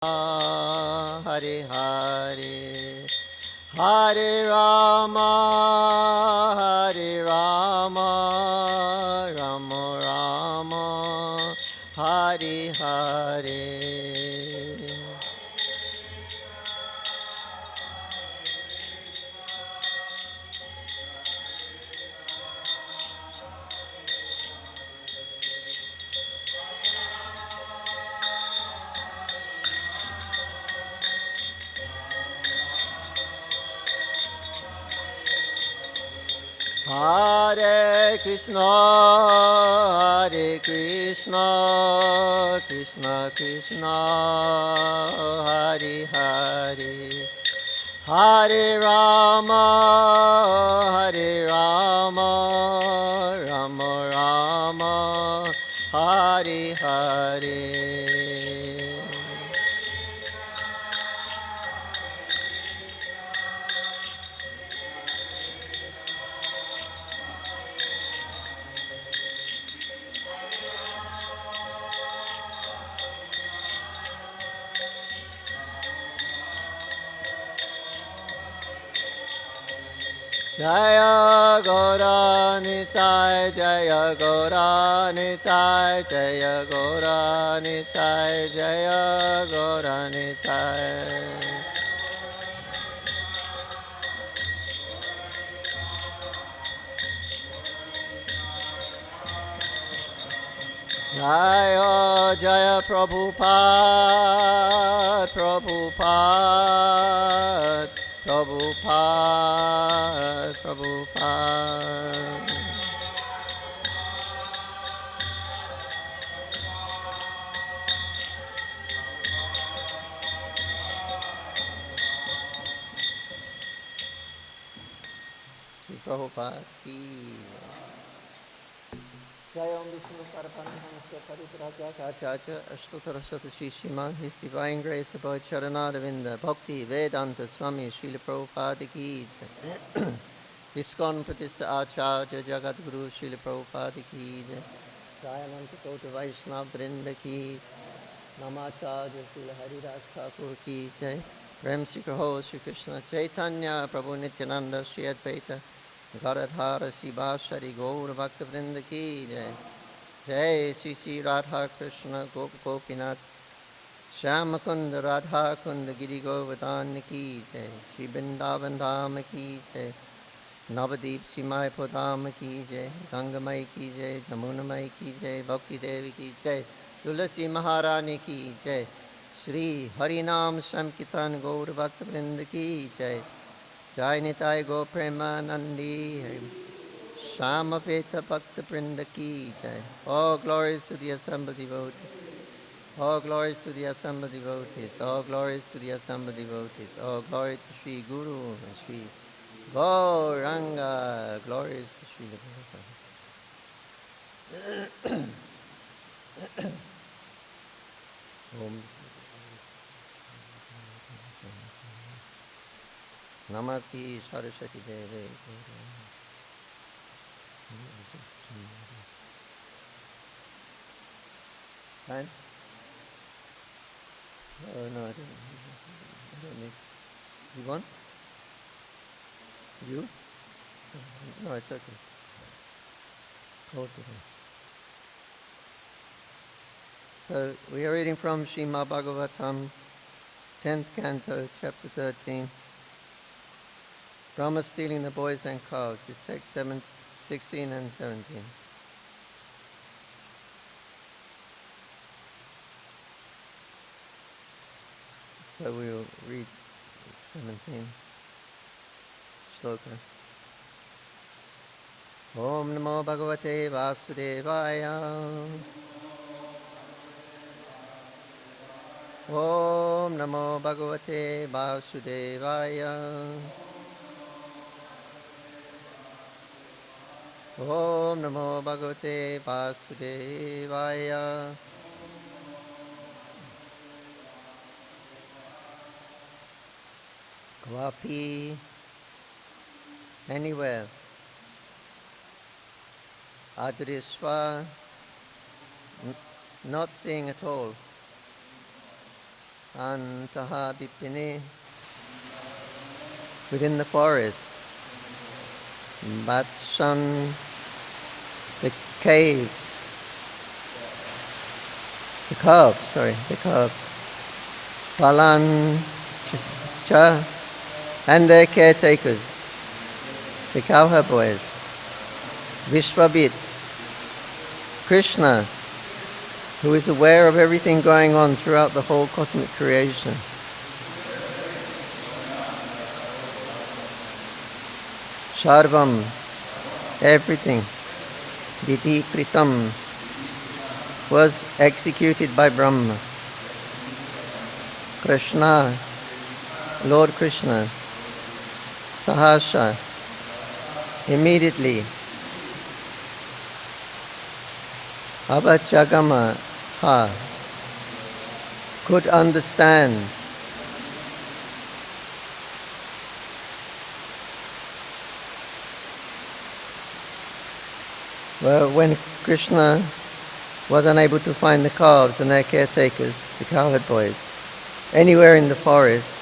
Hare Hare Hare Rama Hare Rama Rama Rama Hare Hare Hare Krishna, Krishna Krishna, Hare Hare, Hare Rama, Rama Rama, Hare Hare. Jaya Gaura Nitai, Jaya Gaura Nitai, Jaya Gaura Nitai, Jaya Gaura Nitai. Jaya Jaya Prabhupada, Prabhupada, Prabhupada, Prabhupada. Sri Prabhupada ki Jai Om Vishnu Parapanam Namaste Paripraja Kachacha Ashtottara Shatashi Srimad His Divine Grace Abhay Charanaravinda Bhakti Vedanta Swami Srila Prabhupada ki Jai ISKCON Pratistha Acharya Jagat Guru Srila Prabhupada ki Jai Jai Ananta Kota Vaishnava Vrinda ki Namacharya Srila Haridas Thakur ki Jai Prem Shri Kaho Shri Krishna Chaitanya Prabhu Nityananda Shri Advaita Garadhara Sivasari Gaur Bhakta Vrinda ki Jai Jai Shri Shri Radha Krishna Gop Gopinath Shyama Kunda Radha Kunda Giri Govardhan ki Jai Shri Vrindavan Dham ki Jai Navadip Shri Mayapur Dham ki Jai Ganga Mai ki Jai Jamuna Mai ki Jai Bhakti Devi ki Jai Tulasi Maharani ki Jai Shri Harinam Sankirtan Gaur Bhakta Vrinda ki Jai Jai Nitai Go Premanandi Shama Peta Bhakta Vrinda ki Jai. All glories to the assembled devotees. All glories to the assembled devotees. All glories to the assembled devotees. All glory to Sri Guru and Sri Gauranga. Glories to Sri Prabhupada. Om Namati Saraswati Deve. Fine? Oh, no, I don't need. You want? You? No, it's okay. Hold it. So, we are reading from Srimad Bhagavatam, 10th canto, chapter 13. Brahma stealing the boys and cows. It's text 16 and 17. So we'll read 17 shloka. Om Namo Bhagavate Vasudevaya. Om Namo Bhagavate Vasudevaya. Om Namo Bhagavate Vasudevaya. Kvapi, anywhere. Adrisva, not seeing at all. Antaha Bipini, within the forest, Batsham, the caves, the calves, Palan, Cha, and their caretakers, the cowherd boys, Vishvabit, Krishna, who is aware of everything going on throughout the whole cosmic creation. Sarvam, everything, Vidhi Kritam, was executed by Brahma. Krishna, Lord Krishna, Sahasha, immediately, Abhajagama Ha, could understand well, when Krishna was unable to find the calves and their caretakers, the cowherd boys, anywhere in the forest,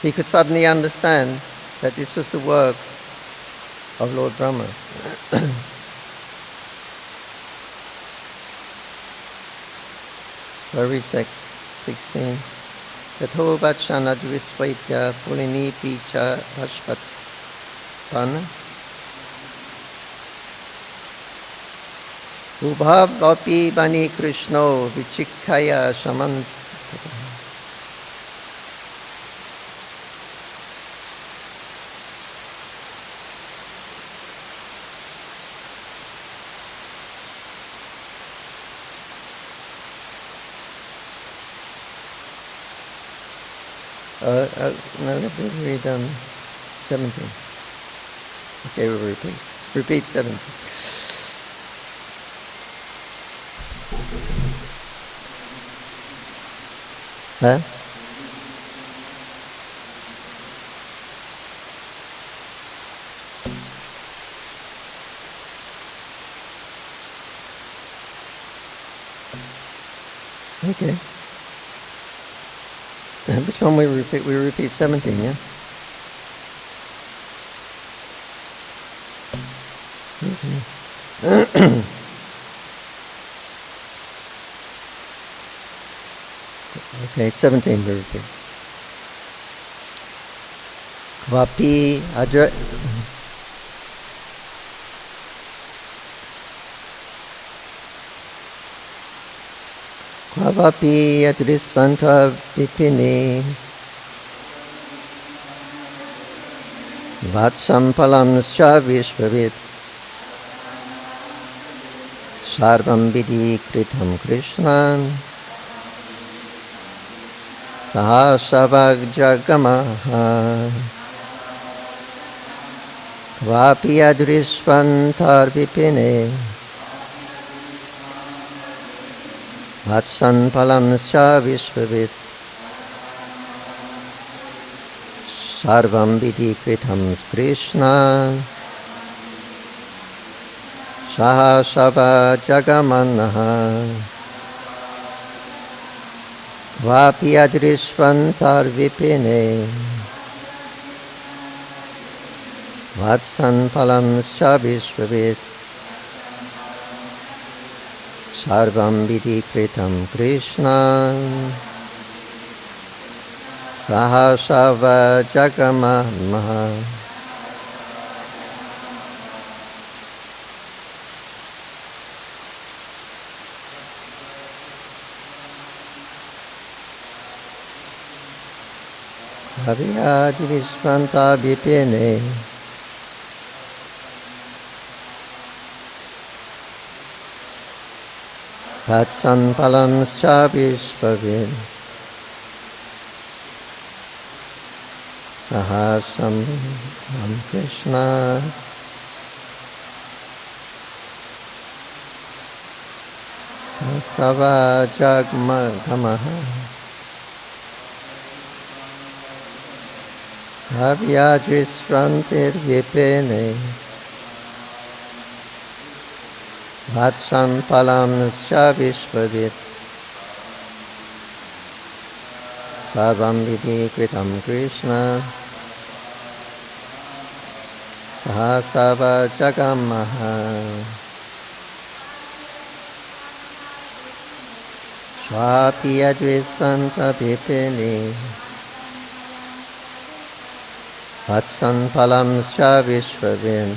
he could suddenly understand that this was the work of Lord Brahma. Verse 16. Tato vachana dvisvaitya pulini picha bhashpatana ubhavapi bani krishno vichikkaya shaman. No, let me read 17. Okay, we'll repeat. Repeat 17. Huh? Okay. Which one we repeat? We repeat 17, yeah? Okay, 17 we repeat. Kvapi adra... Kvavapi adrisvanta vipini vatsampalam sya vishvavit sarvam vidhi kritam krishnan sahasavag jagamaha kvapi adrisvantar vipini Vatsan palam sya vishvavit sarvam vidhi kritam krishna sahasava jagamanaha vapi adrishvantar vipine vatsan palam sya vishvavit sarvam vidhi kritam krishna sahasava jagamamaha. Aviyadi vishvanta vipine Vatsan palam sya vishvavit sahasam Ram Krishna sava jagmagamaha avyajrisvantir vipene Vatsan palam sya vishvavit Sarvam Vidi Kritam Krishna Sahasava Jagamaha Swapi Advisvanta Pipini Vatsan Palam Scha Vishvavin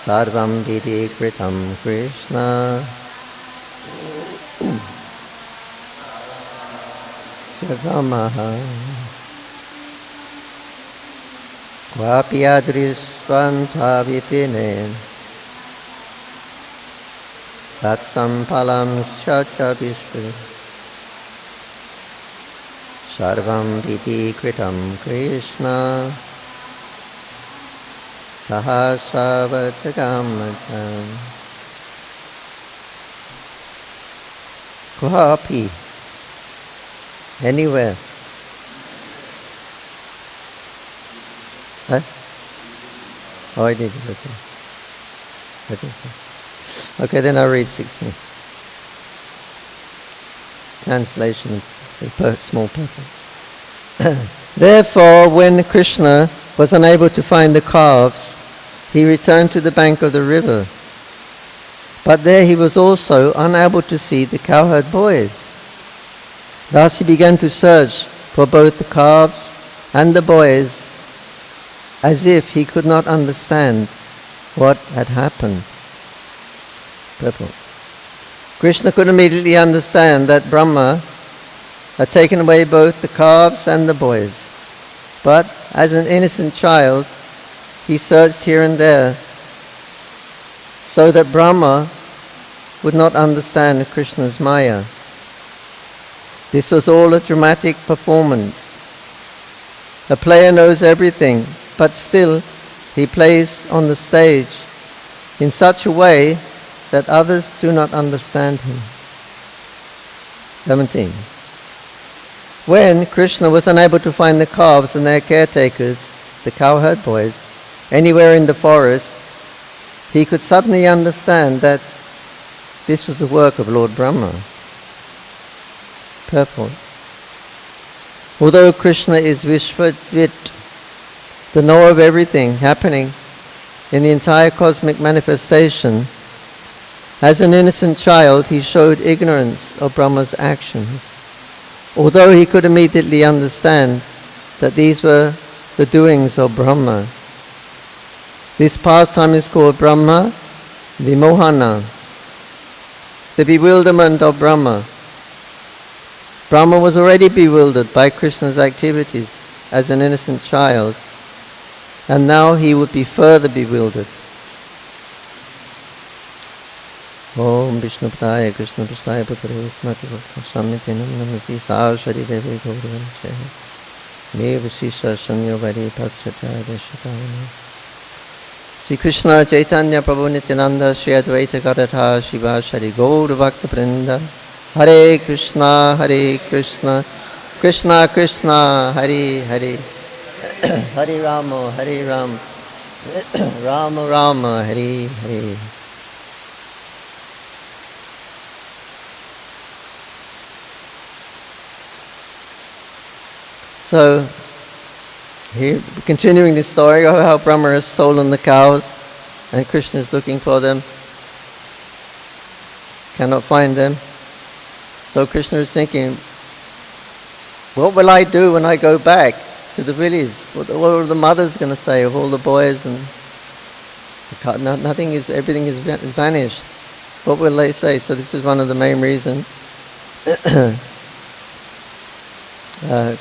Sarvam Vidi Kritam Krishna Jagamaha Vapi Adrisvanta Vipine Tatsam Palam Schacha Vishva Sarvam Vidi Kritam Krishna Sahasavatakamatam Kuhapi anywhere. Huh? Oh, I did. Okay, then I'll read 16. Translation, small perfect. Therefore, when Krishna was unable to find the calves, he returned to the bank of the river. But there he was also unable to see the cowherd boys. Thus he began to search for both the calves and the boys, as if he could not understand what had happened. Purple. Krishna could immediately understand that Brahma had taken away both the calves and the boys. But as an innocent child, he searched here and there so that Brahma would not understand Krishna's Maya. This was all a dramatic performance. A player knows everything, but still he plays on the stage in such a way that others do not understand him. 17. When Krishna was unable to find the calves and their caretakers, the cowherd boys, anywhere in the forest, he could suddenly understand that this was the work of Lord Brahma. Purport. Although Krishna is Vishvavit, the knower of everything happening in the entire cosmic manifestation, as an innocent child he showed ignorance of Brahma's actions. Although he could immediately understand that these were the doings of Brahma. This pastime is called Brahma Vimohana, the bewilderment of Brahma. Brahma was already bewildered by Krishna's activities as an innocent child, and now he would be further bewildered. Om Vishnu Padaya Krishna Prasthaya Putare Smati Samnitinam Namasi Sāvashari Devi Gauravanche Me Vashisha Shanyo Vari Paschataya Deshakavana Sri Krishna Chaitanya Prabhu Nityananda Sri Advaita Garadha Shiva Shari Gaura Bhakta Vrinda Hare Krishna Krishna Krishna Hare Hare Hare Rama Rama Rama Hare Hare. So, here, continuing this story of how Brahma has stolen the cows and Krishna is looking for them, cannot find them. So Krishna is thinking, what will I do when I go back to the village? What are the mothers going to say of all the boys? And everything is vanished. What will they say? So this is one of the main reasons.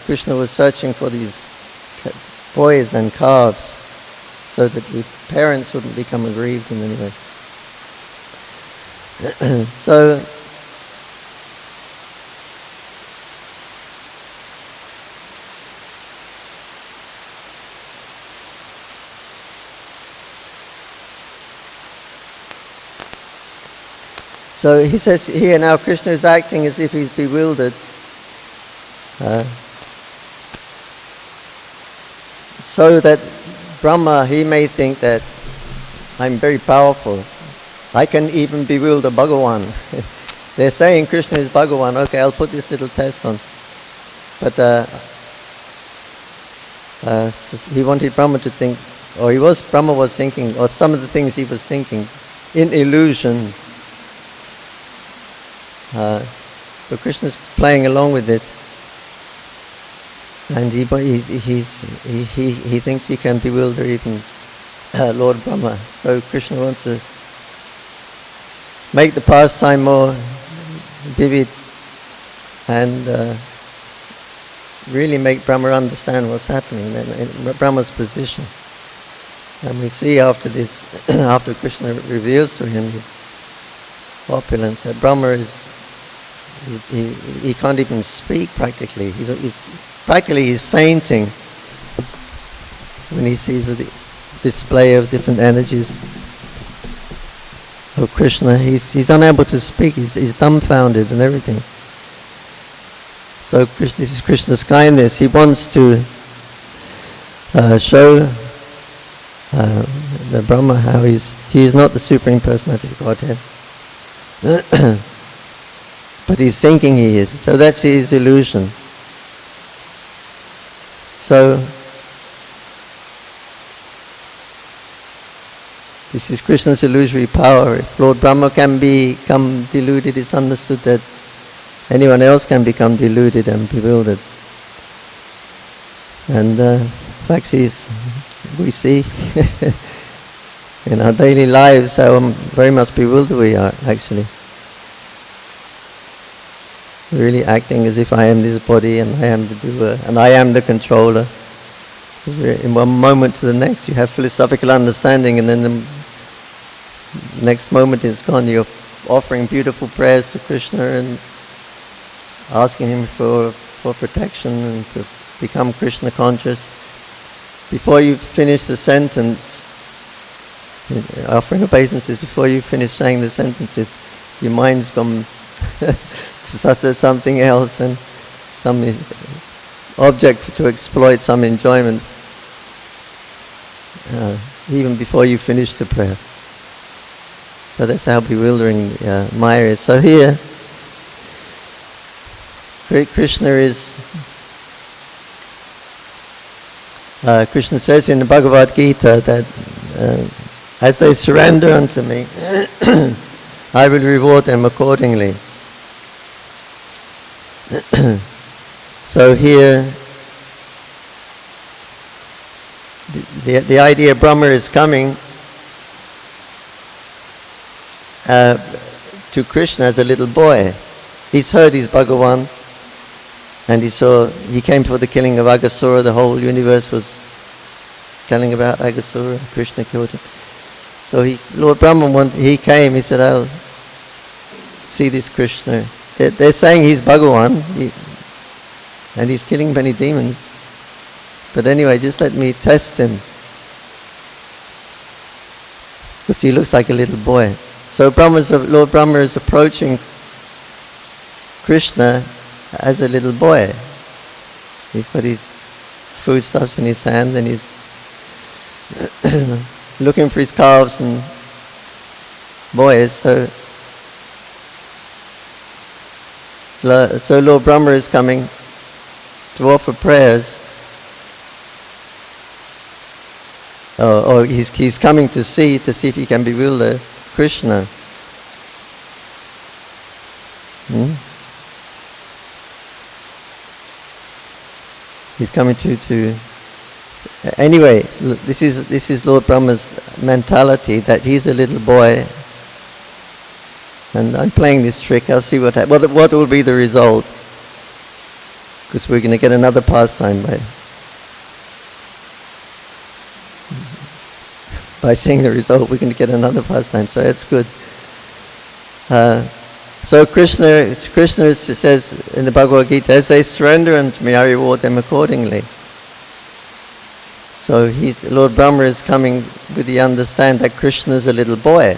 Krishna was searching for these boys and calves so that the parents wouldn't become aggrieved in any way. So he says here now Krishna is acting as if he's bewildered. So that Brahma, he may think that I'm very powerful. I can even bewilder Bhagavan. they're saying Krishna is Bhagavan. Okay, I'll put this little test on. But he wanted Brahma to think, or Brahma was thinking, or some of the things he was thinking, in illusion. But Krishna's playing along with it, and he thinks he can bewilder even Lord Brahma. So Krishna wants to make the pastime more vivid and really make Brahma understand what's happening in Brahma's position. And we see after this, after Krishna reveals to him his opulence, that Brahma is, he can't even speak practically. He's fainting when he sees the display of different energies of Krishna. He's unable to speak. He's dumbfounded and everything. So this is Krishna's kindness. He wants to show the Brahma how he is not the Supreme Personality of Godhead. But he's thinking he is. So that's his illusion. So this is Krishna's illusory power. If Lord Brahma can become deluded, it's understood that anyone else can become deluded and bewildered. And in fact, we see in our daily lives how very much bewildered we are, actually. Really acting as if I am this body and I am the doer and I am the controller. In one moment to the next you have philosophical understanding, and then the next moment it's gone. You're offering beautiful prayers to Krishna and asking him for protection and to become Krishna conscious. Before you finish the sentence, offering obeisances, before you finish saying the sentences, your mind's gone to something else, and some object to exploit some enjoyment, even before you finish the prayer. So that's how bewildering Maya is. So here, Krishna says in the Bhagavad Gita that as they surrender unto me, I will reward them accordingly. So here, the idea Brahma is coming to Krishna as a little boy. He's heard he's Bhagavan, and he came for the killing of Aghasura. The whole universe was telling about Aghasura. Krishna killed him. So Lord Brahma he came. He said, "I'll see this Krishna." They're saying he's Bhagavan, and he's killing many demons. But anyway, just let me test him, because he looks like a little boy. So Lord Brahma is approaching Krishna as a little boy. He's got his foodstuffs in his hand, and he's looking for his calves and boys. So Lord Brahma is coming to offer prayers, or he's coming to see if he can bewilder Krishna. He's coming to. Anyway, this is Lord Brahma's mentality, that he's a little boy. And I'm playing this trick. I'll see what will be the result. Because we're going to get another pastime by seeing the result. We're going to get another pastime. So that's good. So Krishna says in the Bhagavad Gita, as they surrender unto me, I reward them accordingly. So Lord Brahma is coming with the understand that Krishna is a little boy.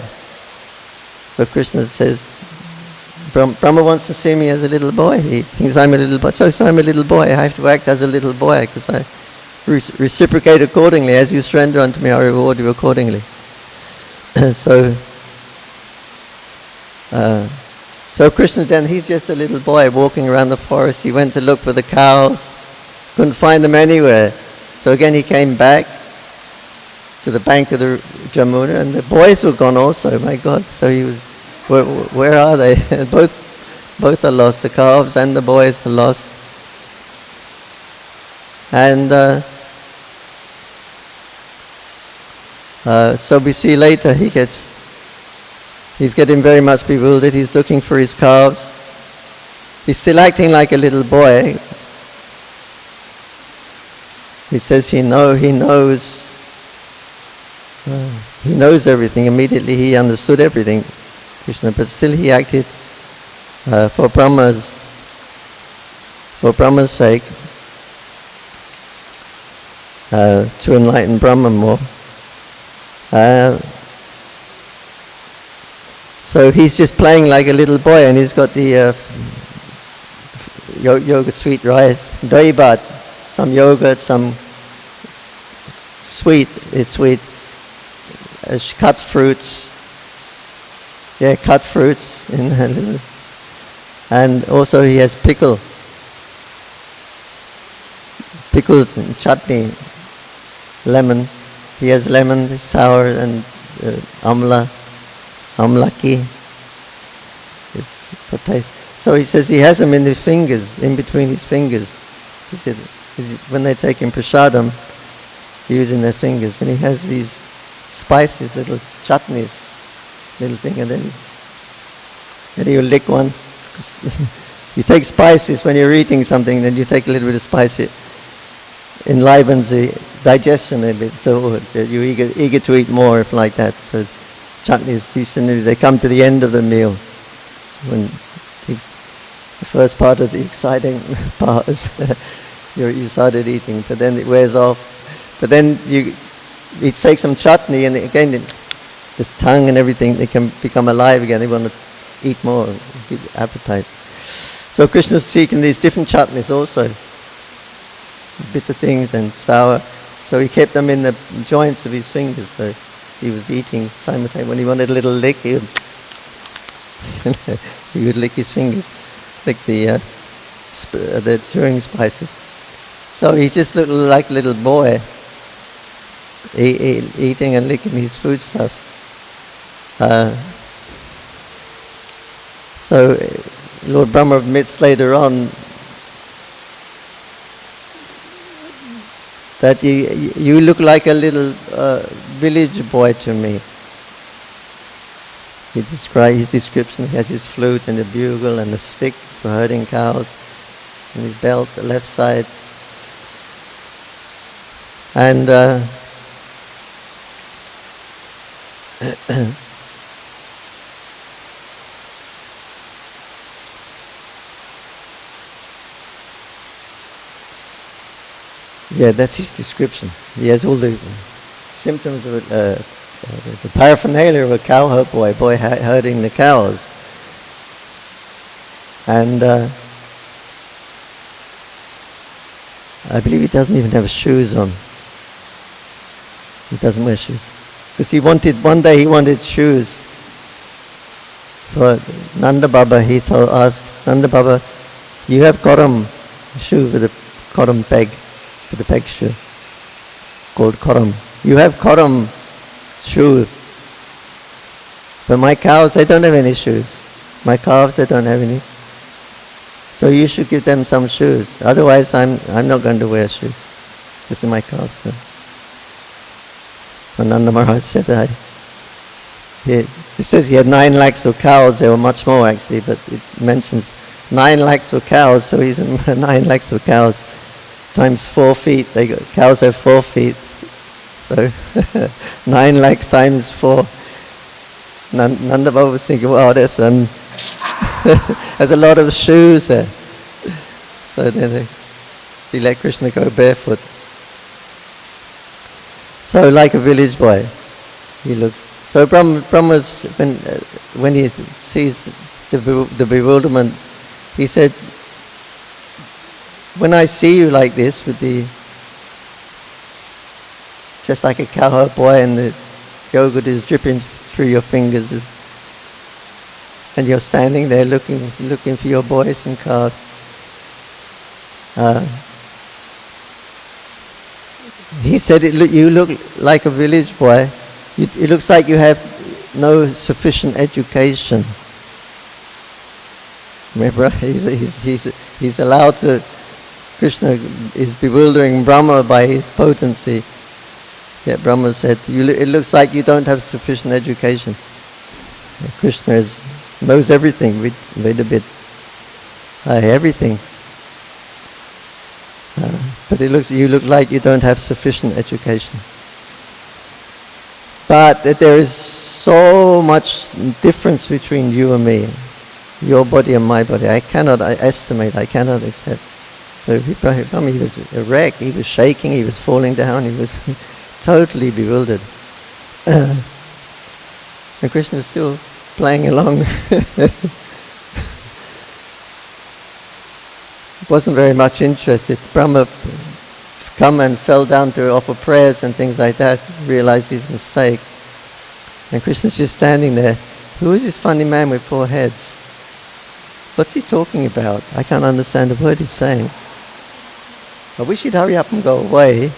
So Krishna says, Brahma wants to see me as a little boy. He thinks I'm a little boy. So I'm a little boy. I have to act as a little boy, because I reciprocate accordingly. As you surrender unto me, I reward you accordingly. So So Krishna then, he's just a little boy walking around the forest. He went to look for the cows, couldn't find them anywhere. So again he came back to the bank of the Jamuna, and the boys were gone also, my God. So he was, where are they? Both are lost, the calves and the boys are lost. And so we see later he's getting very much bewildered. He's looking for his calves. He's still acting like a little boy. He says he knows everything. Immediately he understood everything, Krishna, but still he acted for Brahma's sake, to enlighten Brahma more. So he's just playing like a little boy, and he's got the yogurt, sweet rice, daibat, some yogurt, some sweet, cut fruits. Yeah, cut fruits in a little. And also he has pickles and chutney, lemon. He has lemon, sour, and amlaki. For taste. So he says he has them in his fingers, in between his fingers. He said when they're taking prasadam, using their fingers, and he has these spices, little chutneys, little thing, and then he'll lick one. You take spices when you're eating something, then you take a little bit of spice. It enlivens the digestion a bit, so you're eager to eat more if like that. So chutneys, they come to the end of the meal, when the first part of the exciting part is you started eating, but then it wears off. But then you take some chutney, and again this tongue and everything, they can become alive again. They want to eat more, get appetite. So Krishna's seeking these different chutneys also, bitter things and sour. So he kept them in the joints of his fingers. So he was eating simultaneously. When he wanted a little lick, he would lick his fingers, lick the chewing spices. So he just looked like a little boy, eating and licking his foodstuffs. So Lord Brahma admits later on that you look like a little village boy to me. He describes his description. He has his flute and a bugle and a stick for herding cows, and his belt, the left side. And yeah, that's his description. He has all the symptoms of the paraphernalia of a cowherd boy herding the cows. And I believe he doesn't even have shoes on. He doesn't wear shoes. Because one day he wanted shoes for Nanda Baba. He asked Nanda Baba, you have koram shoe with a koram peg, with a peg shoe, called koram. You have koram shoe, but my cows, they don't have any shoes. My calves, they don't have any. So you should give them some shoes. Otherwise, I'm not going to wear shoes. This is my calves. So Nanda Maharaj said that. It says he had 9 lakhs of cows. There were much more actually, but it mentions 9 lakhs of cows. So he's 9 lakhs of cows times 4 feet. Cows have 4 feet. So 9 lakhs times 4. Nanda Baba was thinking, wow, there's a lot of shoes there. So then he let Krishna go barefoot. So like a village boy, he looks. So Brahma's, when he sees the bewilderment, he said, when I see you like this, just like a cowherd boy, and the yogurt is dripping through your fingers, and you're standing there looking for your boys and calves. He said, you look like a village boy. It looks like you have no sufficient education. Remember, he's allowed to. Krishna is bewildering Brahma by his potency. Yet Brahma said, it looks like you don't have sufficient education. Krishna knows everything, wait a bit. Everything. But you look like you don't have sufficient education. But there is so much difference between you and me, your body and my body. I cannot estimate, I cannot accept. So Brahma, he was a wreck, he was shaking, he was falling down, he was totally bewildered. And Krishna was still playing along. Wasn't very much interested. Brahma come and fell down to offer prayers and things like that, realized his mistake. And Krishna's just standing there. Who is this funny man with 4 heads? What's he talking about? I can't understand a word he's saying. I wish he'd hurry up and go away.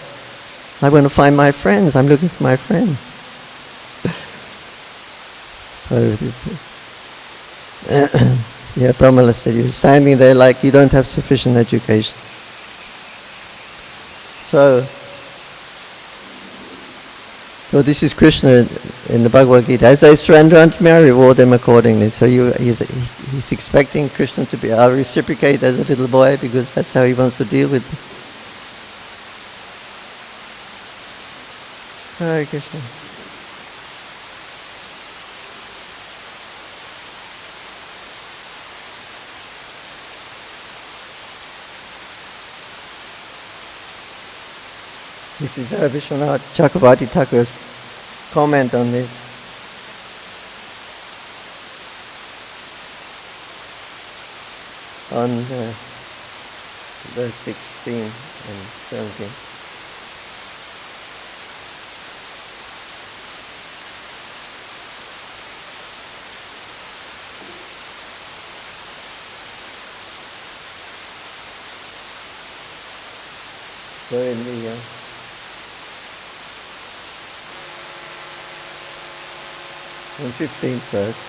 I want to find my friends. I'm looking for my friends. So Brahmala said, you're standing there like you don't have sufficient education. So this is Krishna in the Bhagavad Gita. As they surrender unto me, I reward them accordingly. So he's expecting Krishna to be, I'll reciprocate as a little boy because that's how he wants to deal with them. Hare Krishna. This is Vishwanath Chakravarti Thakur's comment on this. On verse 16 and 17. So in the 15th verse,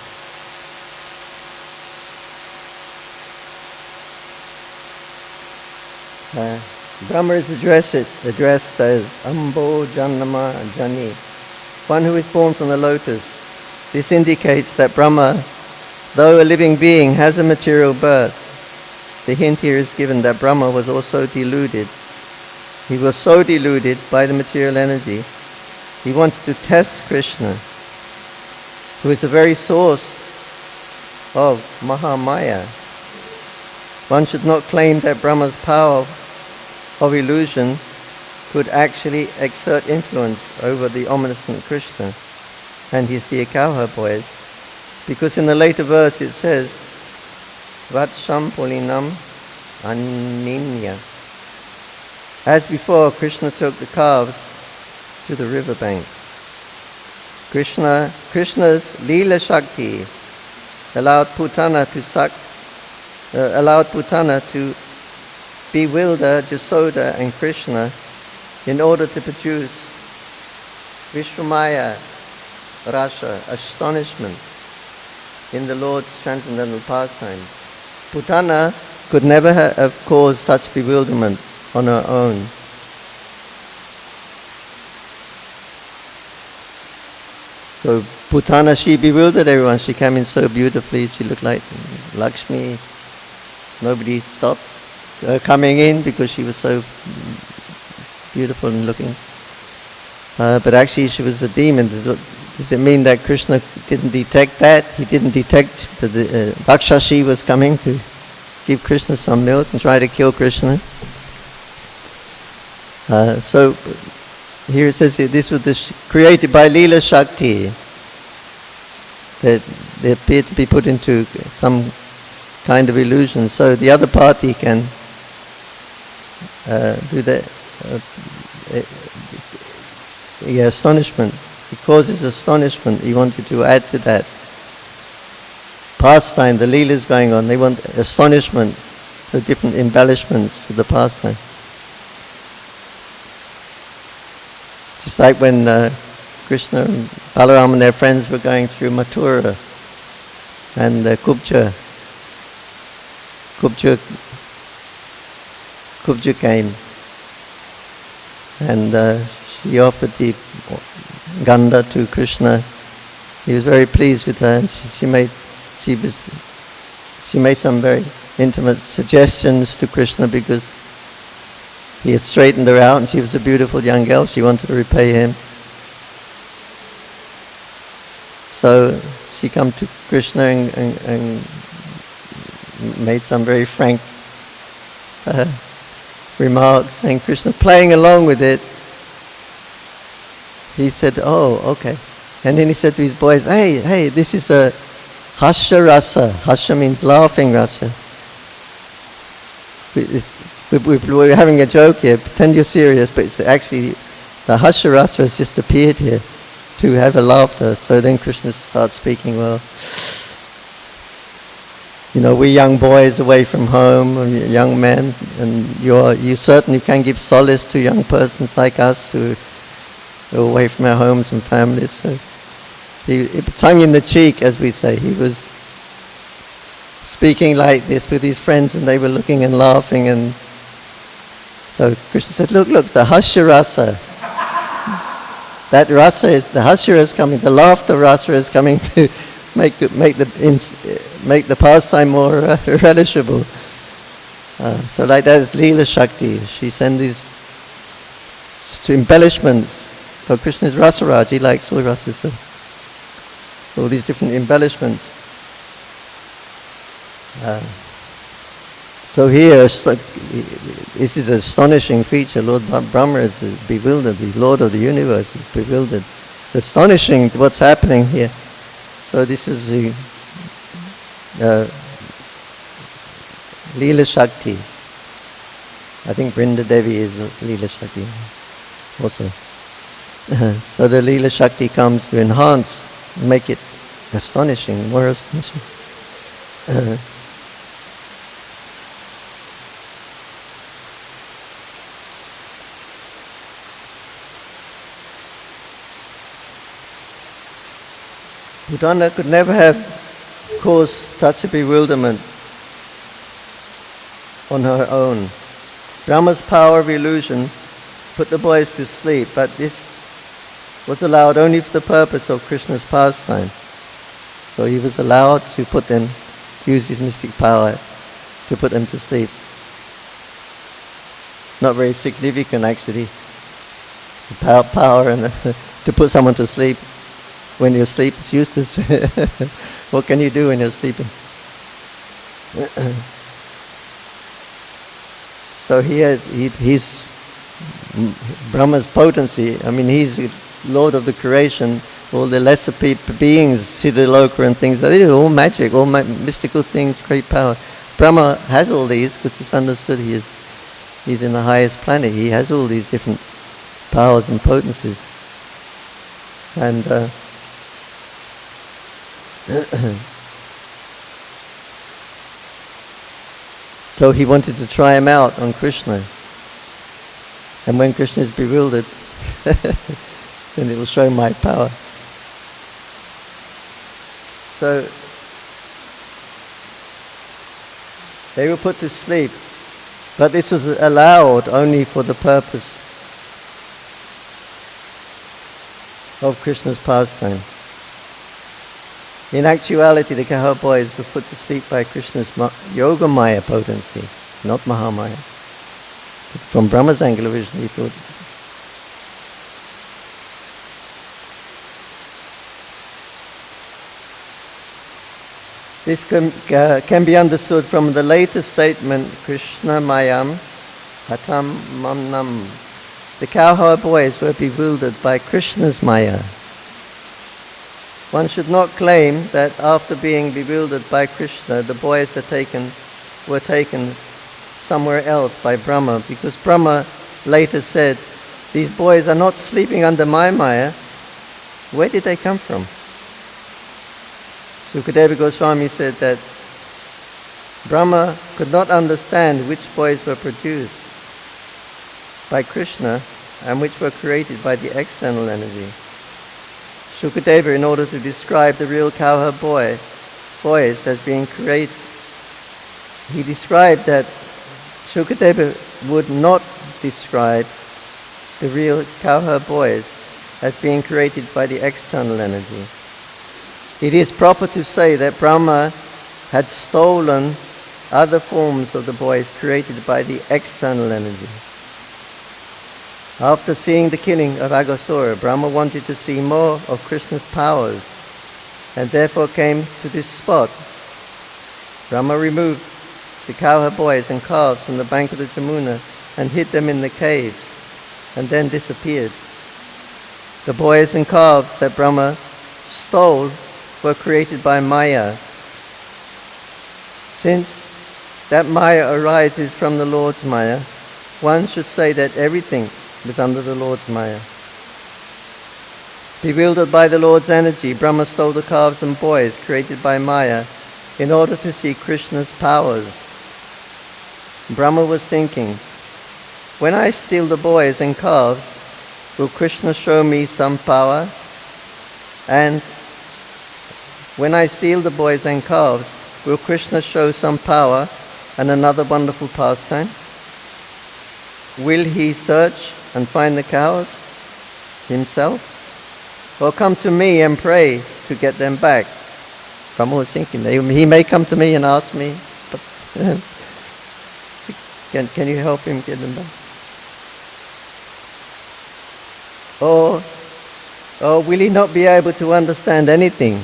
Brahma is addressed as Ambo Janama Jani, one who is born from the lotus. This indicates that Brahma, though a living being, has a material birth. The hint here is given that Brahma was also deluded. He was so deluded by the material energy, he wanted to test Krishna, who is the very source of Mahamaya. One should not claim that Brahma's power of illusion could actually exert influence over the omniscient Krishna and his dear cowherd boys, because in the later verse it says, Vatsham Pulinam Aninya. As before, Krishna took the calves to the riverbank. Krishna's Leela Shakti allowed Putana to bewilder Jasoda and Krishna in order to produce Vishwamaya Rasha, astonishment in the Lord's transcendental pastimes. Putana could never have caused such bewilderment on her own. So Putana, she bewildered everyone. She came in so beautifully. She looked like Lakshmi. Nobody stopped her coming in because she was so beautiful and looking. But actually she was a demon. Does it mean that Krishna didn't detect that? He didn't detect that the Bakshashi was coming to give Krishna some milk and try to kill Krishna? So here it says this was created by Leela Shakti, that they appear to be put into some kind of illusion, so the other party can do that. Astonishment. It causes astonishment. He wanted to add to that. pastime, the Leela is going on. They want astonishment, the different embellishments of the pastime. Just like when Krishna and Balaram and their friends were going through Mathura, and Kubja came, and she offered the Ganda to Krishna. He was very pleased with her, and she made some very intimate suggestions to Krishna because he had straightened her out, and she was a beautiful young girl. She wanted to repay him. So she came to Krishna and made some very frank remarks, saying, Krishna, playing along with it, he said, oh, okay. And then he said to his boys, hey, this is a Hasya Rasa. Hasya means laughing rasa. We're having a joke here, pretend you're serious, but it's actually, the Hasya Rasa has just appeared here to have a laughter. So then Krishna starts speaking, well, we're young boys away from home, and young men, and you certainly can give solace to young persons like us who are away from our homes and families. So he tongue in the cheek, as we say, he was speaking like this with his friends, and they were looking and laughing, and so Krishna said, look, the Hasya Rasa. That rasa is, the Hasya is coming, the laughter rasa is coming to make the pastime more relishable. So like that is Leela Shakti. She sends these to embellishments. So Krishna is Rasaraj, he likes all rasas. So all these different embellishments. So here, this is an astonishing feature. Lord Brahma is bewildered. The Lord of the universe is bewildered. It's astonishing what's happening here. So this is the Leela Shakti. I think Brinda Devi is Leela Shakti also. So the Leela Shakti comes to enhance, make it astonishing, more astonishing. Putana could never have caused such a bewilderment on her own. Brahma's power of illusion put the boys to sleep, but this was allowed only for the purpose of Krishna's pastime. So he was allowed to use his mystic power to put them to sleep. Not very significant actually, the power and to put someone to sleep. When you're asleep, it's useless. What can you do when you're sleeping? So he's Brahma's potency. I mean, he's Lord of the creation. All the lesser beings, Siddhaloka and things, they do all magic, all mystical things, great power. Brahma has all these because it's understood he's in the highest planet. He has all these different powers and potencies. And so he wanted to try him out on Krishna. And when Krishna is bewildered, then it will show my power. So they were put to sleep, but this was allowed only for the purpose of Krishna's pastime. In actuality, the Kaha boys were put to sleep by Krishna's Yoga Maya potency, not Mahamaya. But from Brahma's angle of vision, he thought. This can be understood from the later statement, Krishna Mayam Hatam Mamnam. The Kaha boys were bewildered by Krishna's Maya. One should not claim that after being bewildered by Krishna, the boys were taken somewhere else by Brahma, because Brahma later said, these boys are not sleeping under my Maya. Where did they come from? Sukadeva Goswami said that Brahma could not understand which boys were produced by Krishna and which were created by the external energy. Sukadeva, in order to describe the real cowherd boys as being created, he described that Sukadeva would not describe the real cowherd boys as being created by the external energy. It is proper to say that Brahma had stolen other forms of the boys created by the external energy. After seeing the killing of Aghasura, Brahma wanted to see more of Krishna's powers and therefore came to this spot. Brahma removed the cowherd boys and calves from the bank of the Jamuna and hid them in the caves and then disappeared. The boys and calves that Brahma stole were created by Maya. Since that Maya arises from the Lord's Maya, one should say that everything was under the Lord's Maya. Bewildered by the Lord's energy, Brahma stole the calves and boys created by Maya in order to see Krishna's powers. Brahma was thinking, when I steal the boys and calves, will Krishna show me some power? And when I steal the boys and calves, will Krishna show some power and another wonderful pastime? Will he search and find the cows himself? Or come to me and pray to get them back? Brahma was thinking, he may come to me and ask me, but can you help him get them back? Or will he not be able to understand anything?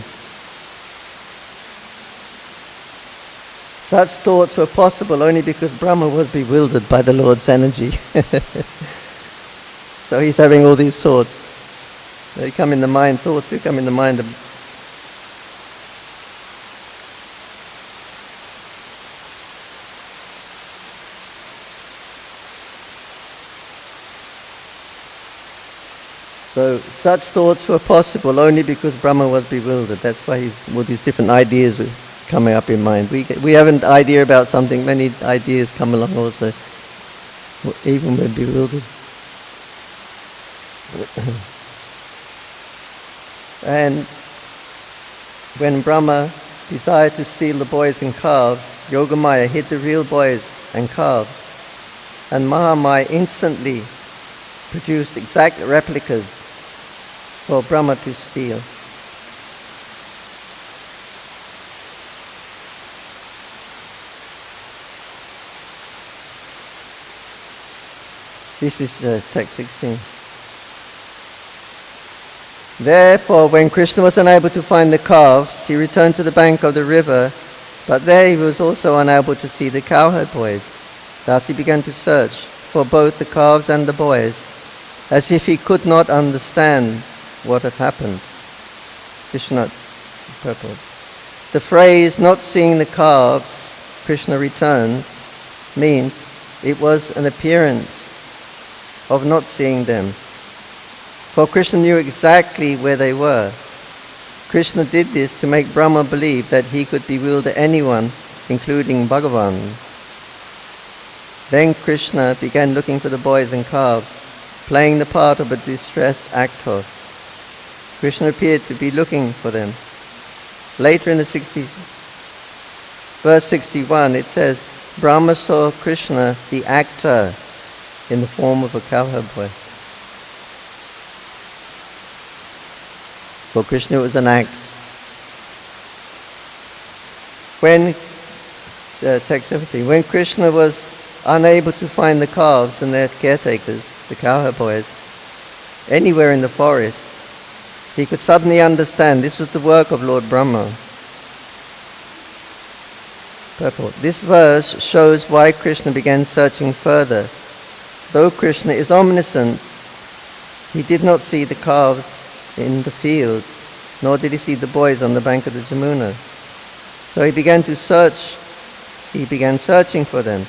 Such thoughts were possible only because Brahma was bewildered by the Lord's energy. So he's having all these thoughts. They come in the mind, thoughts do come in the mind of So such thoughts were possible only because Brahma was bewildered. That's why all these different ideas were coming up in mind. We have an idea about something, many ideas come along also, even when bewildered. And when Brahma desired to steal the boys and calves, Yogamaya hid the real boys and calves, and Mahamaya instantly produced exact replicas for Brahma to steal. This is text 16. Therefore, when Krishna was unable to find the calves, he returned to the bank of the river, but there he was also unable to see the cowherd boys. Thus he began to search for both the calves and the boys, as if he could not understand what had happened. Krishna, purport. The phrase, not seeing the calves, Krishna returned, means it was an appearance of not seeing them. For Krishna knew exactly where they were. Krishna did this to make Brahma believe that he could bewilder anyone, including Bhagavan. Then Krishna began looking for the boys and calves, playing the part of a distressed actor. Krishna appeared to be looking for them. Later in the verse 61, it says, Brahma saw Krishna, the actor, in the form of a cowherd boy. For Krishna it was an act. Text 17, when Krishna was unable to find the calves and their caretakers, the cowherd boys, anywhere in the forest, he could suddenly understand this was the work of Lord Brahma. Purport. This verse shows why Krishna began searching further. Though Krishna is omniscient, he did not see the calves in the fields, nor did he see the boys on the bank of the Jamuna. So he began to search. He began searching for them.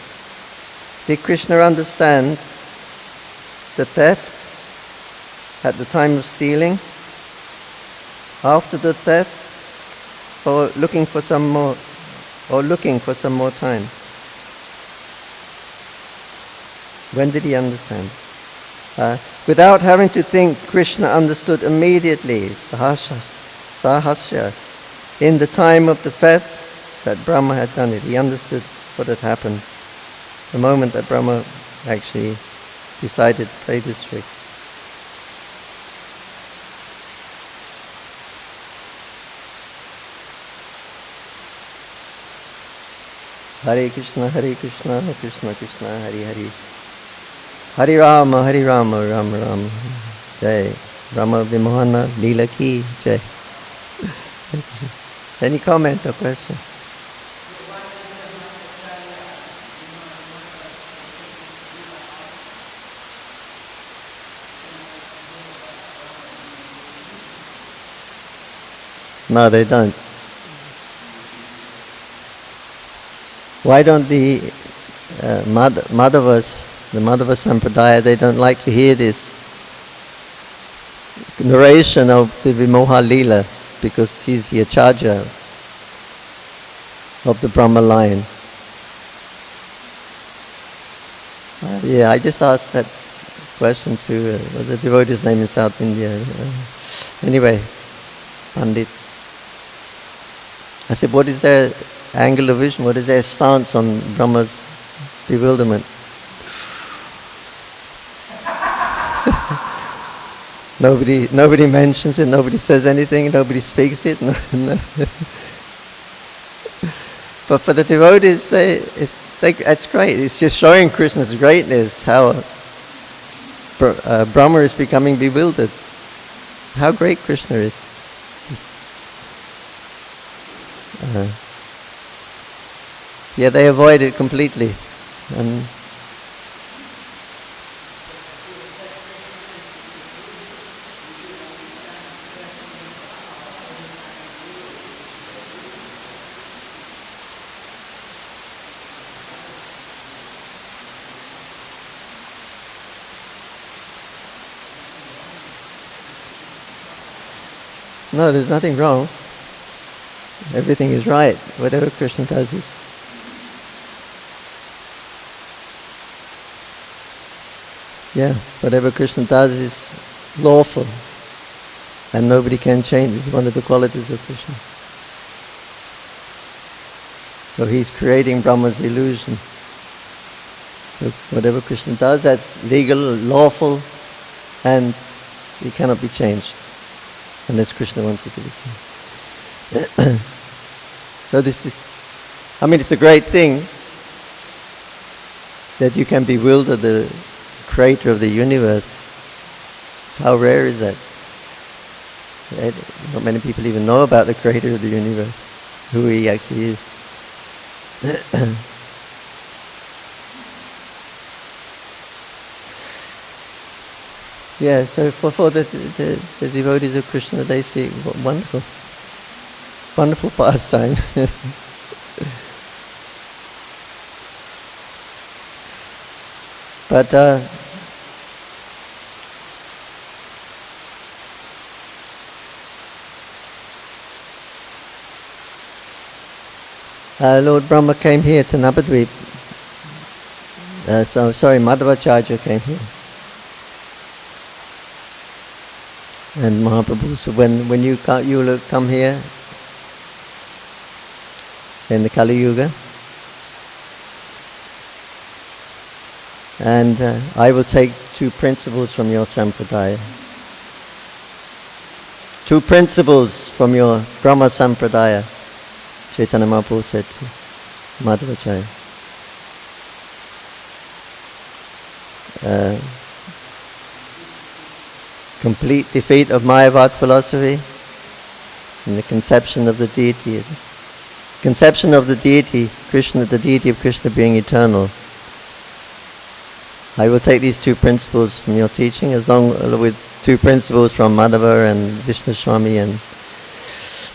Did Krishna understand the theft at the time of stealing? After the theft, for looking for some more time. When did he understand? Without having to think, Krishna understood immediately, sahasya, in the time of the fact that Brahma had done it. He understood what had happened the moment that Brahma actually decided to play this trick. Hare Krishna, Krishna Krishna, Hare Hare. Hare Rama, Rama Rama. Jai. Brahma Vimohana Leela Ki Jai. Any comment or question? No, they don't. Why don't the Madhavas, the Madhava Sampradaya, they don't like to hear this narration of the Vimoha Leela, because he's the Acharya of the Brahma line. Yeah, I just asked that question to the devotee's name in South India. Anyway, Pandit. I said, what is their angle of vision? What is their stance on Brahma's bewilderment? Nobody mentions it, nobody says anything, nobody speaks it. No. But for the devotees, it's great. It's just showing Krishna's greatness, how Brahma is becoming bewildered. How great Krishna is. Yeah, they avoid it completely. And no, there's nothing wrong. Everything is right. Whatever Krishna does is. Yeah, whatever Krishna does is lawful. And nobody can change. It's one of the qualities of Krishna. So he's creating Brahma's illusion. So whatever Krishna does, that's legal, lawful, and it cannot be changed. Unless Krishna wants it to be changed. So this is, it's a great thing that you can bewilder the creator of the universe. How rare is that? Right? Not many people even know about the creator of the universe, who he actually is. Yeah, so for the devotees of Krishna, they see what wonderful pastime. But Lord Brahma came here to Navadvip. Madhavacharya came here. And Mahaprabhu, so when you will come here in the Kali Yuga, and I will take 2 principles from your Sampradaya. 2 principles from your Brahma Sampradaya, Chaitanya Mahaprabhu said to Madhavacharya. Complete defeat of Mayavad philosophy and the conception of the deity. Conception of the deity, Krishna, the deity of Krishna being eternal. I will take these 2 principles from your teaching, as long with 2 principles from Madhava and Vishnu Swami and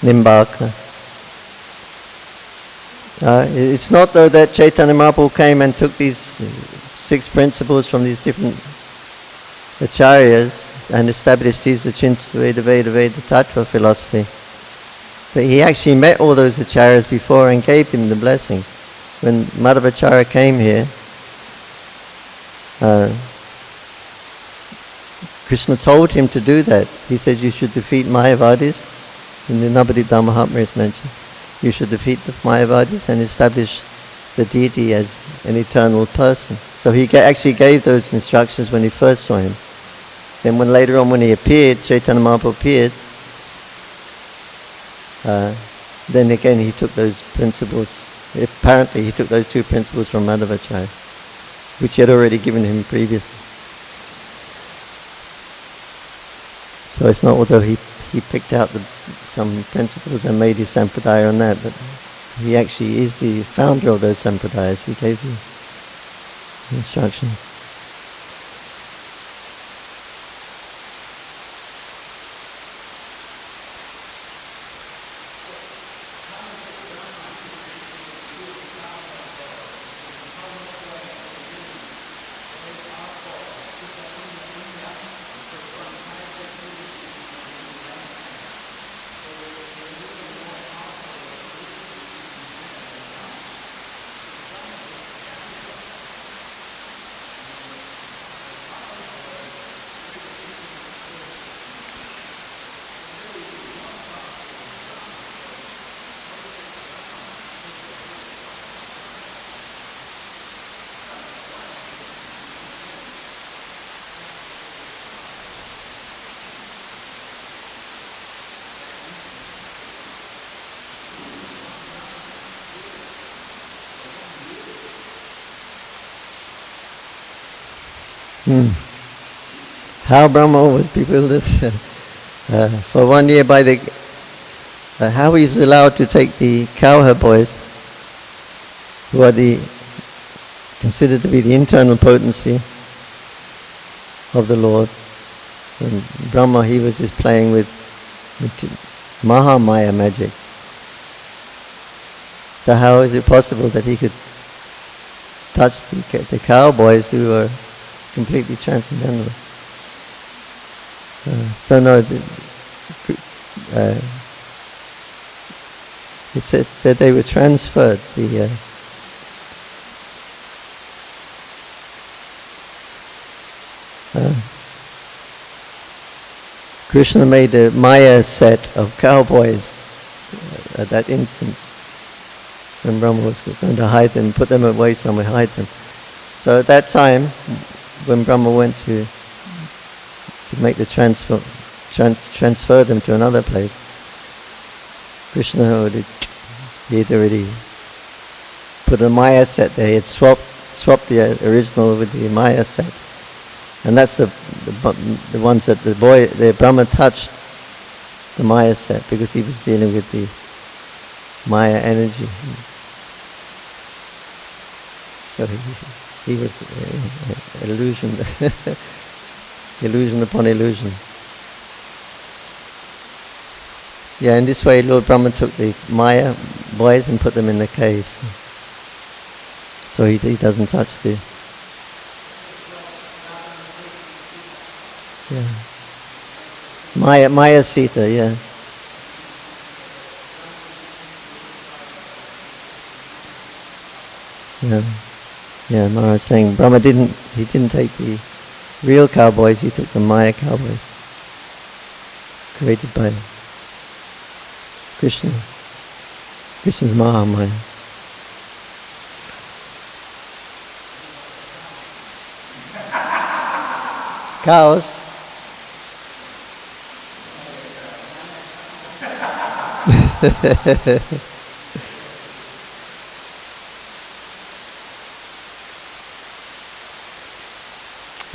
Nimbaka. It's not though that Chaitanya Mahaprabhu came and took these 6 principles from these different acharyas and established these Achintya Veda Tattva philosophy. But he actually met all those acharyas before and gave him the blessing. When Madhavacharya came here, Krishna told him to do that. He said, you should defeat Mayavadis. In the Navadip Mahatmya is mentioned. You should defeat the Mayavadis and establish the deity as an eternal person. So he actually gave those instructions when he first saw him. Then when later on when he appeared, Chaitanya Mahaprabhu appeared, then again he took those principles. Apparently he took those two principles from Madhavacharya, which he had already given him previously. So it's not although he picked out some principles and made his sampradaya on that, but he actually is the founder of those sampradayas. He gave the instructions. How Brahma was bewildered for 1 year by how he was allowed to take the cowherd boys, who are considered to be the internal potency of the Lord. And Brahma, he was just playing with Mahamaya magic. So how is it possible that he could touch the cowboys who are completely transcendental? So no, it said that they were transferred. Krishna made a Maya set of cowboys at that instance when Brahma was going to hide them, put them away somewhere, hide them. So at that time, when Brahma went to make the transfer them to another place, Krishna he had already put a Maya set there. He had swapped the original with the Maya set, and that's the ones that the Brahma touched the Maya set because he was dealing with the Maya energy. So he was illusion, illusion upon illusion. Yeah, in this way Lord Brahma took the Maya boys and put them in the caves. So he doesn't touch the... Yeah. Maya Sita, yeah. Yeah, Maharaj was saying Brahma didn't take the real cowboys, he took the Maya cowboys created by Krishna's Mahamaya. Cows.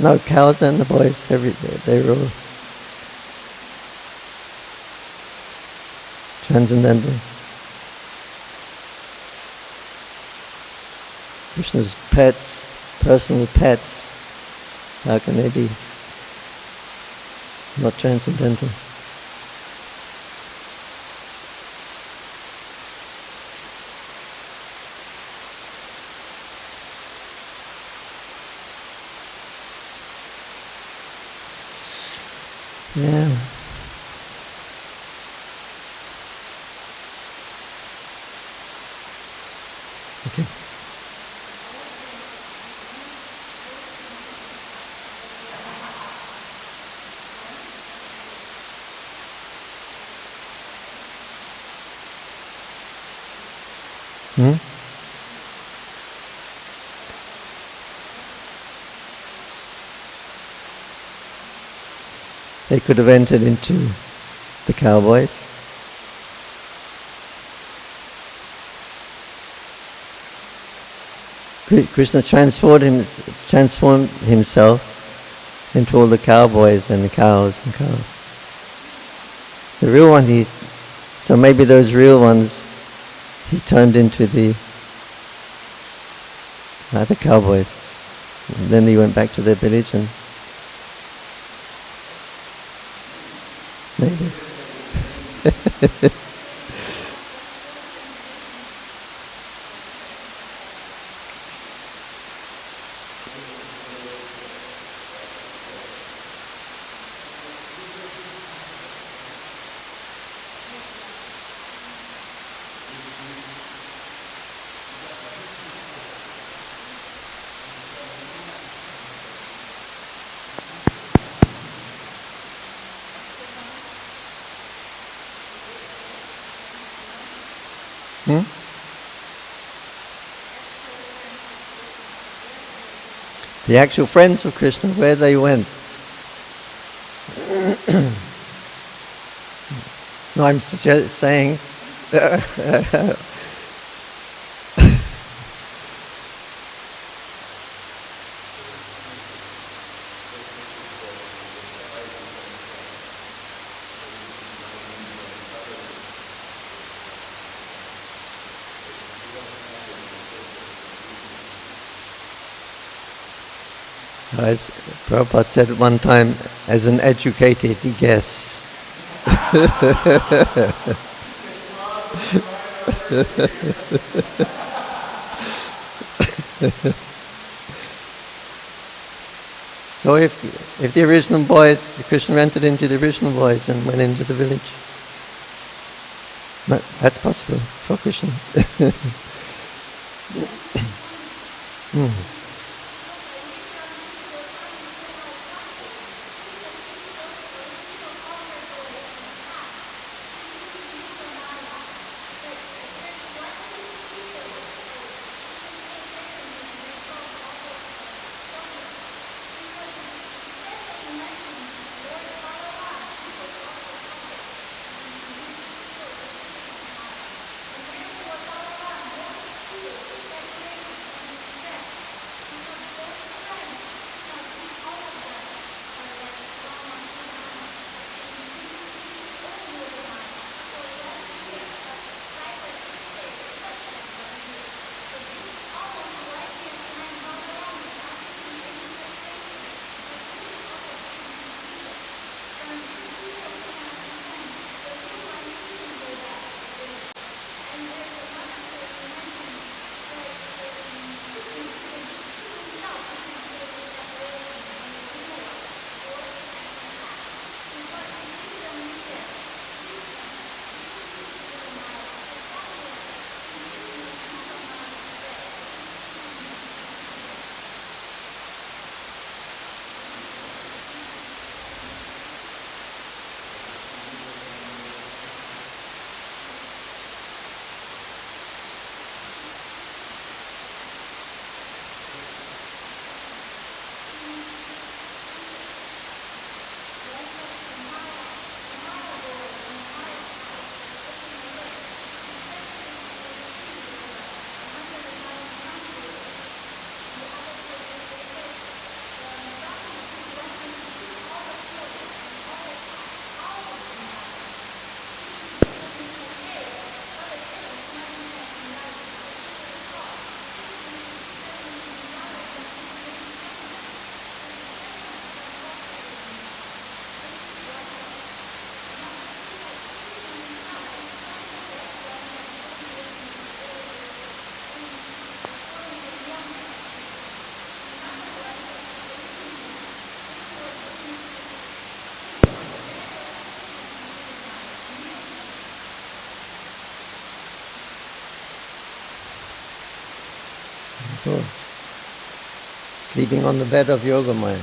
No, cows and the boys, they were all transcendental. Krishna's pets, personal pets, how can they be not transcendental? Yeah. Hmm? They could have entered into the cowboys. Krishna transformed himself into all the cowboys and the cows and cows. The real one, so maybe those real ones he turned into the cowboys. And then they went back to their village and maybe. Hmm? The actual friends of Krishna, where they went. No, I'm saying as Prabhupada said at one time, as an educated guess. So if the original boys, Krishna entered into the original boys and went into the village, that's possible for Krishna. Of course. Sleeping on the bed of Yogamaya.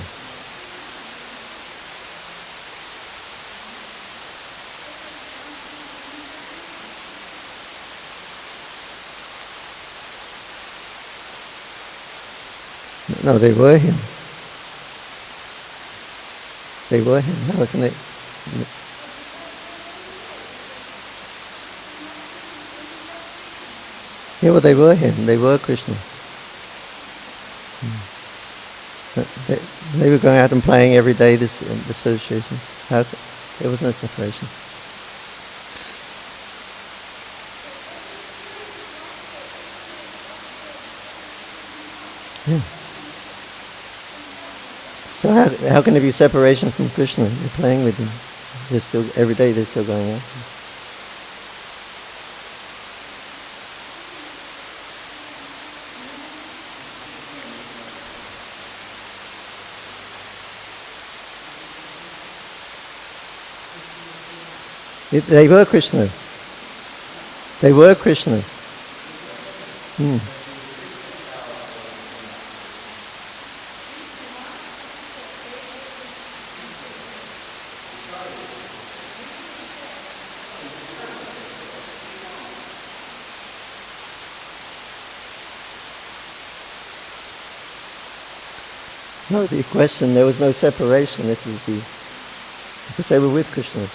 No, they were him. They were him. How can they? Yeah, well, they were him. They were Krishna. They were going out and playing every day. This association. There was no separation. Yeah. So how can there be separation from Krishna? They're playing with him. They're still every day. They're still going out. They were Krishna. They were Krishna. No, the question, there was no separation. This is because they were with Krishna.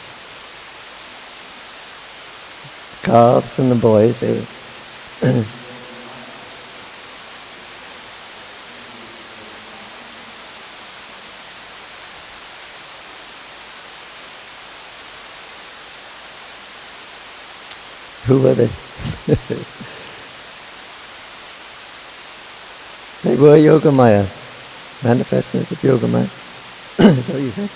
The calves and the boys, they were who were they? They were Yogamaya, manifestations of Yogamaya. Is that what you said?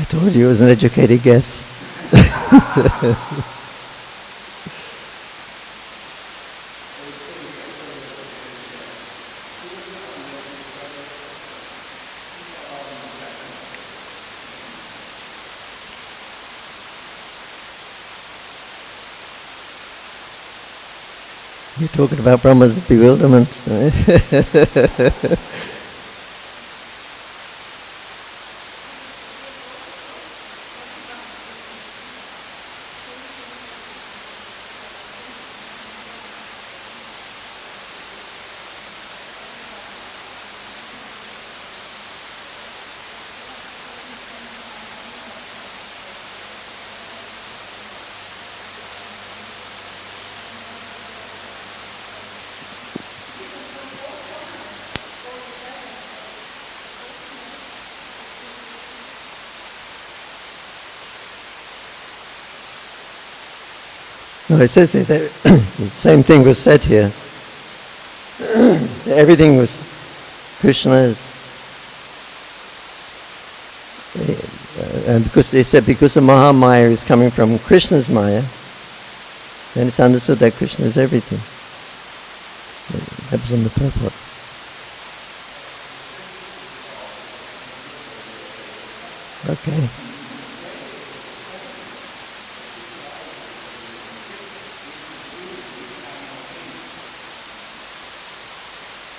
I told you it was an educated guess. You're talking about Brahma's bewilderment. No, it says that the same thing was said here. Everything was Krishna's. And because they said because the Mahamaya is coming from Krishna's Maya, then it's understood that Krishna is everything. That was on the purport. Okay.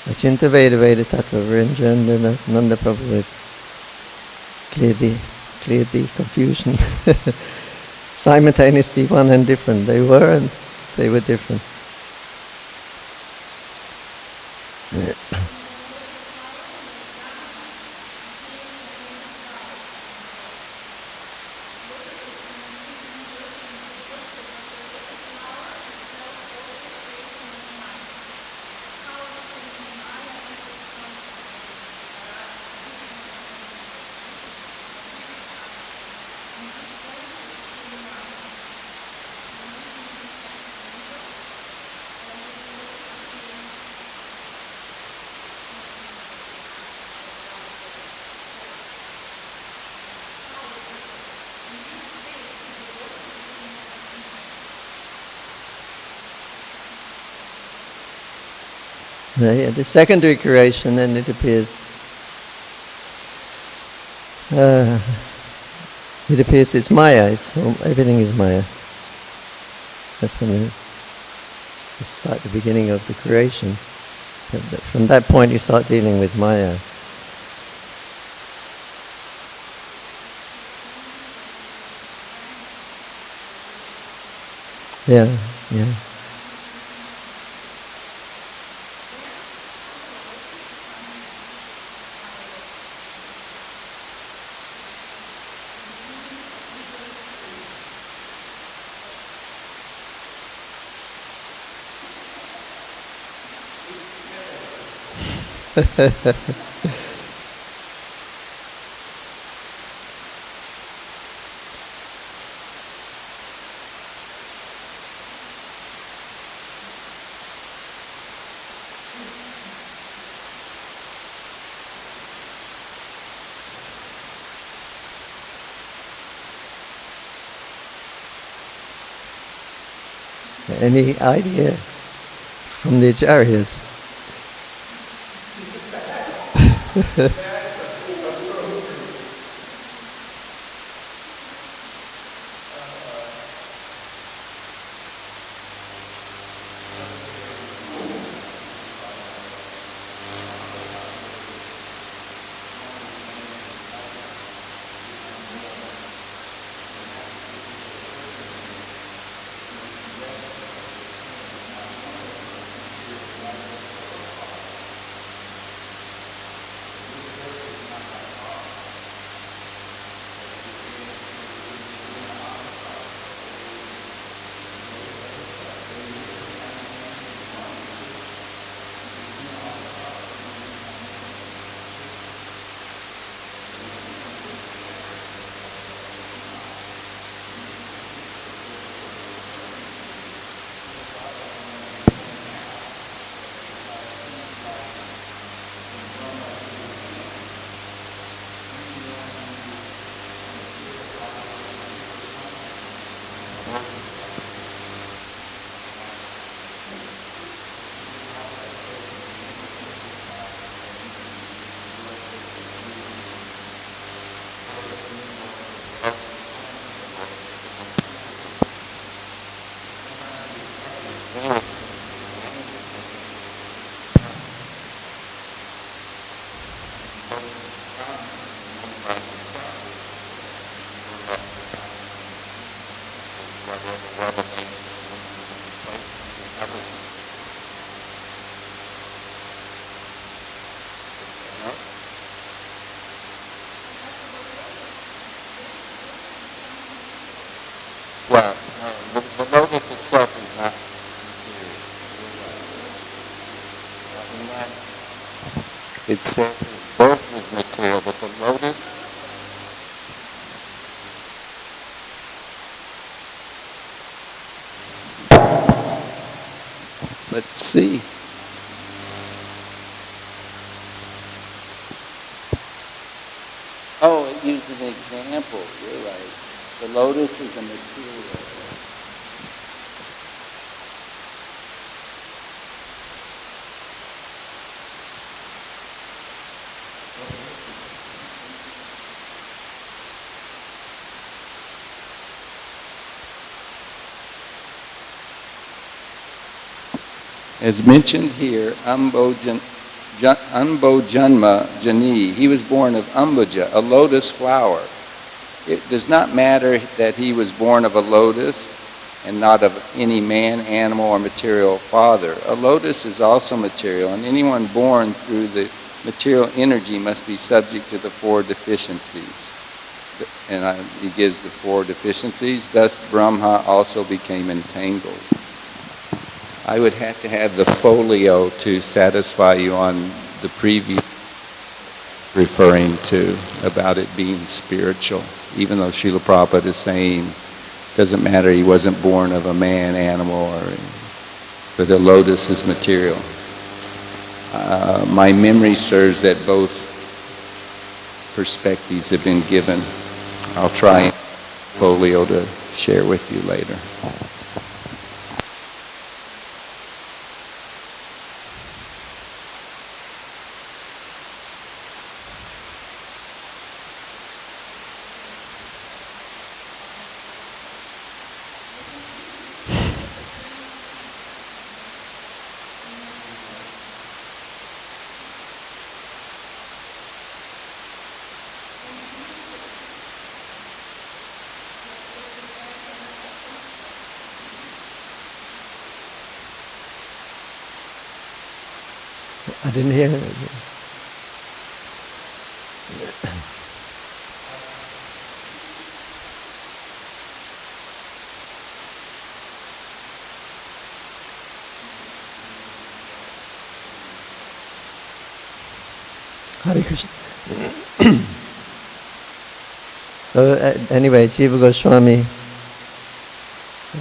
Achinta Veda Veda Tattva Vrinjana Nanda Prabhu has cleared the confusion. Simultaneously one and different. They were different. The secondary creation, then it appears. It appears it's Maya. Everything is Maya. That's when it's like the beginning of the creation. But from that point, you start dealing with Maya. Yeah, yeah. Any idea from the acharyas? Well, no, the lotus itself is not material. It says both is material, but the lotus, let's see. Oh, it used an example. You're right. The lotus is a material. As mentioned here, Janma Jani, he was born of Ambuja, a lotus flower. It does not matter that he was born of a lotus and not of any man, animal, or material father. A lotus is also material, and anyone born through the material energy must be subject to the four deficiencies. And he gives the four deficiencies. Thus, Brahma also became entangled. I would have to have the folio to satisfy you on the previous referring to about it being spiritual, even though Srila Prabhupada is saying it doesn't matter, he wasn't born of a man, animal, but the lotus is material. My memory serves that both perspectives have been given. I'll try folio to share with you later. I didn't hear it. Hare Krishna. So anyway, Jiva Goswami,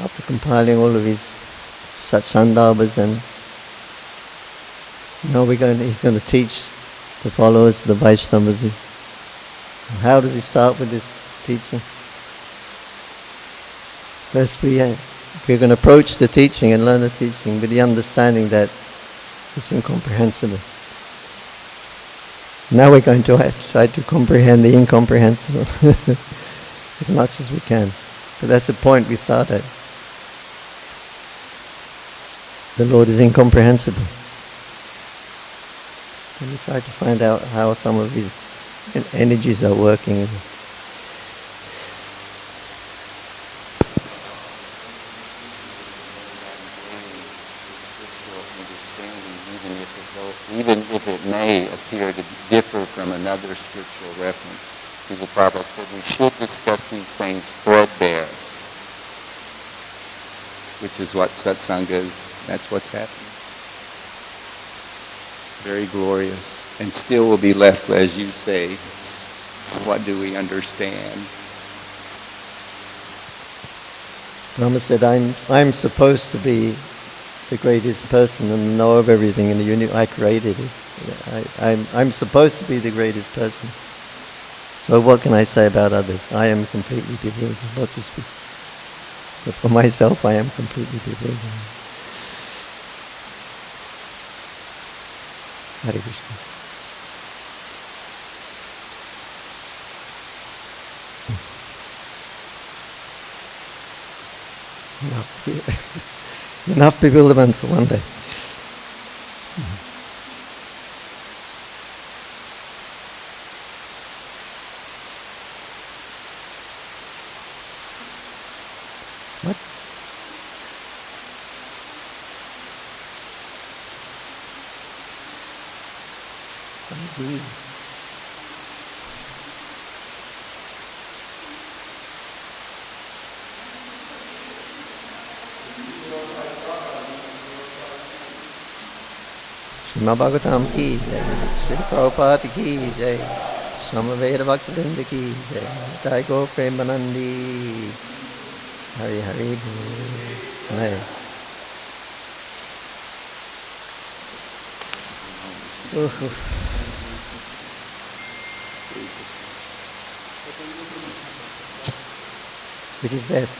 after compiling all of his satsandarbhas, and now he's going to teach the followers, the Vaishnavas. How does he start with this teaching? First we're going to approach the teaching and learn the teaching with the understanding that it's incomprehensible. Now we're going to try to comprehend the incomprehensible as much as we can. But that's the point we start at. The Lord is incomprehensible. And we try to find out how some of His energies are working. Even if it may appear to differ from another scriptural reference, Srila Prabhupada said we should discuss these things threadbare, which is what satsanga is. That's what's happening. Very glorious. And still will be left, as you say, what do we understand? Rama said, I'm supposed to be the greatest person and know of everything in the universe. I created it. I'm supposed to be the greatest person. So what can I say about others? I am completely bewildered. Not just but for myself, I am completely bewildered. Hare Krishna. Enough bewilderment for one day. What? Indeed. Srimad Bhagavatam ki jai, Srila Prabhupada ki jai, Samaveda Bhaktivinoda ki jai, Jai Go Premanandi, Hari Hari Bol. Nay. Which is best?